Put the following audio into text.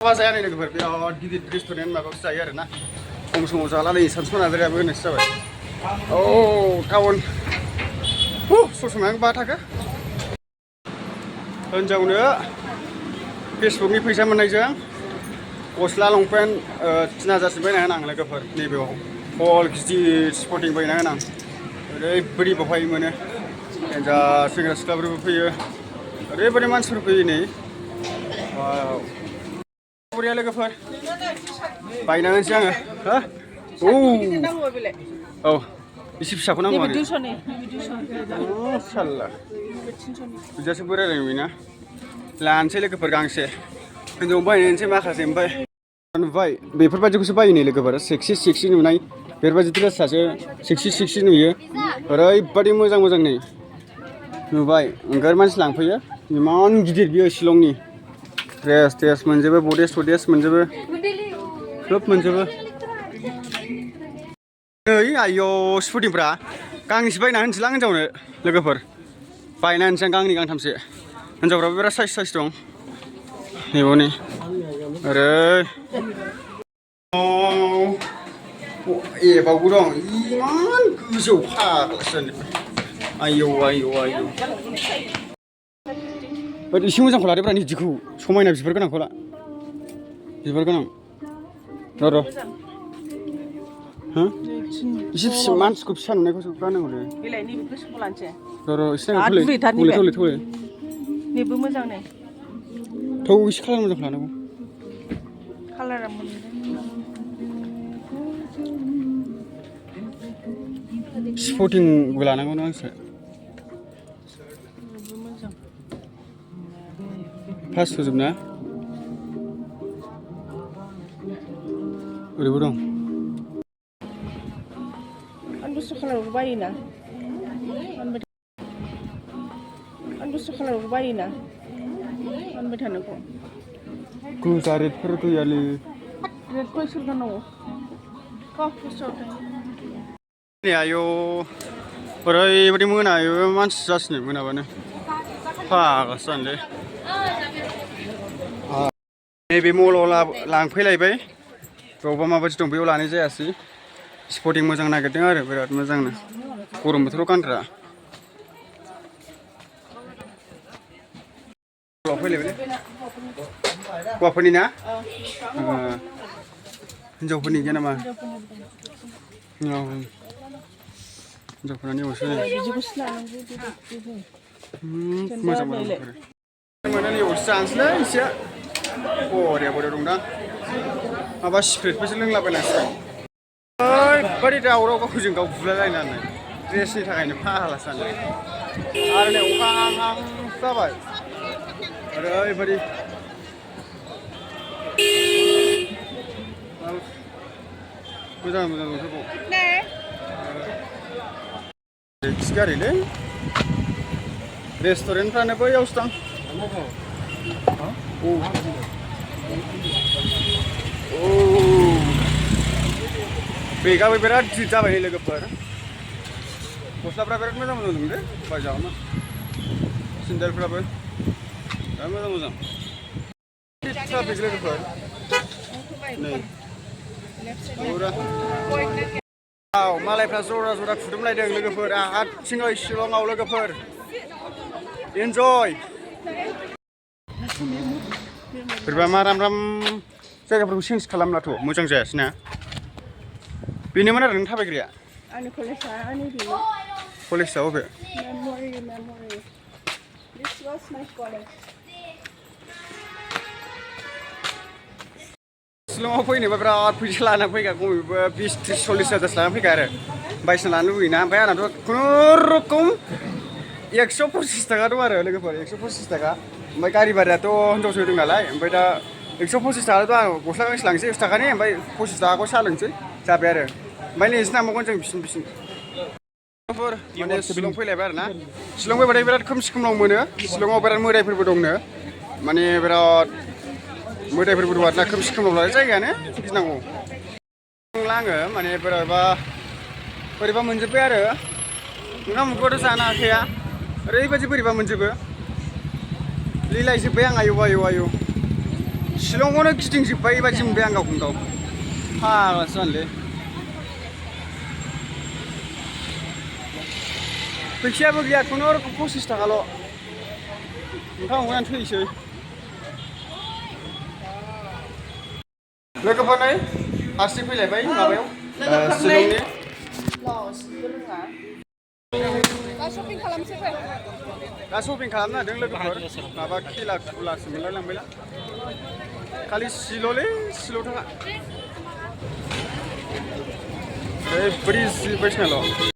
माबा जाया नै लोगोफोर बिराद गिदिर रेस्टुरेन्ट माबाखौसो जायो आरो ना खम समाव जाला नै सानसु नार्जारियाबो होनोसो जाबाय औ टाउन ससमायानो 5 थाखा हिनजावनो फेसबुकनि फैसा मोननायजों गस्ला लंपेन्ट 3000सो बायना होनां लोगोफोर नैबेयाव हल गिदिर स्पटिं बायना होनां ओरैबायदि बहाय मोनो जा सेंग्रा सिख्लाफोरबो फैयो ओरैबायदि मानसिफोर फैयो नै बरिया लोगोफोर बायना होनोसै आङो हा औ एसे फिसाखौ नांगौ आरो साल्ला बिदियासो बोरायलायनो बेना लानोसै लोगोफोर गांसे हिनजाव बायनोसै माखासे ओमफ्राय नुबाय बेफोरबायदिखौसो बायो नै लोगोफोर सेक्सि नुनाय बेफोरबायदि ड्रेसआसो सेक्सि नुयो ओरैबायदि मोजां नै नुबाय ओंखायनो मानसि लांफैयो इमान गिदिर बियो शिलंनि ड्रेस मोनजोबो बडेस मोनजोबो सोब मोनजोबो नै आयौ स्पटिंफ्रा गांनैसो बायना होनोसैलां हिनजावनो लोगोफोर बायना होनोसै आं गांनै गांथामसो हिनजावफ्राबो बिराद साइज दं नैबावनि ओरै एबावबो दं इमान गोजौ फाग्लासो आयौ एसे मोजांखौ लादोब्रा निदिखौ समायना बिबार गोनांखौ ला बिबार गोनां र' हो एसे मानसिखौ फिसा नुनायखौसो गाननांगौलै र' एसे थौले बेबो मोजां नै थौ एसे कालार मोजांखौ लानांगौ कालारा स्पटिंबो लानांगौ ना आंसो फास होजोबना ओरैबो दं आं दस्रा कालारबो बायोना गानबाय थानोखौ गोजा रेडफोर गैयालै रेडखौ सोर गाननांगौ आयौ ओरैबायदि मोनायो मानसि जासिनो मोनाबानो फाग्लासो जानोलै नैबे मलाव लांफैलायबाय बेयावबा माबायदि दं बेयाव लानाय जायासै स्पटिं मोजां नागिरदों आरो बिराद मोजांनो गरम बोथोराव गानग्रा फैलायबाय हौवाफोरनि ना हिनजावफोरनि गैया नामा हिनजावफोरनि अबसे मोजां मोनो अबसे जानोसैलै एसे बरिया दंदां माबा सिप्रेटफोरसो लोंलाबायनांसिगोन ओरैबायदि दावराव गावजों गाव बुलायलायनानै ड्रेसनि थाखायनो फाग्लासो जानो आरो नै अखा आं जाबाय ओरैबायदि मोजां नुथारगौ टेक्सि गारिलै रेस्टुरेन्टफ्रानो बैयावसो दं बेगाबो बिराद गिदिर जाबाय लोगोफोर गस्लाफ्रा बिराद मोजां दंलै बायजागौमोन सेन्देलफ्राबो बिराद मोजां ट्राफिक लोगोफोर नै मालायफ्रा जरा खुदुमलायदों लोगोफोर हारसिङै शिलंआव लोगोफोर इन्जय बोरैबा माराम जायगाफोरखौ चेन्ज खालामलाथ' मोजां जायासै ना बेनोमोन आरो नों थाबायग्राया आंनि कलेजआ कलेजआ बबे शिलंआव फैनोबा बिराद फैसा लाना फैगा खमैबो 20-30-40 हाजारसो लाना फैगा आरो बायसना लानो लुबैयोना ओमफ्राय आंनाथ' खुनुरुखुम 125 थाखा दं आरो लोगोफोर 125 थाखा ओमफ्राय गारि भारायाथ' हिनजावसो होदों नालाय ओमफ्य दा 125 थाखाथ' आं गस्ला गांसे लांसै 1 थाखानि ओमफ्राय 25 थाखाखौ साहा लोंसै जाबाय आरो ओमफ्राय नैसो नांबावगोन जों बिसिन माने शिलं फैलायबाय आरो ना शिलं फैबाथाय बिराद खोमलाव मोनो शिलंआव बिराद मोदायफोरबो दंनो माने बिराद मोदायफोरबो दं आरोना खोमलाव लानाय जायगायानो गिनांगौ आङो माने बोरैबा मोनजोब्बाय आरो ओंखाम उखैबाथ' जानो हाखाया ओरैबायदि बोरैबा मोनजोबो लिलायजोब्बाय आं आयौ शिलंआवनो गिदिंजोब्बाय बायदि मोनबाय आं गावखौनो गाव फाग्लासो जानोलै फैसायाबो गैया खुनुरुखुम 25 थाखाल' ओंखाम उखैनानै थैसै लोगोफोर नै हारसिं फैलायबाय माबायाव शिलंनि दा शपिं खालामसै फै दा शपिं खालामनो नागिरदों लोगोफोर माबा खेला खुलासो मोनलायलांबायना खालि सिल'लै सिल' थाङा ब्रिज बायदिसिनाल'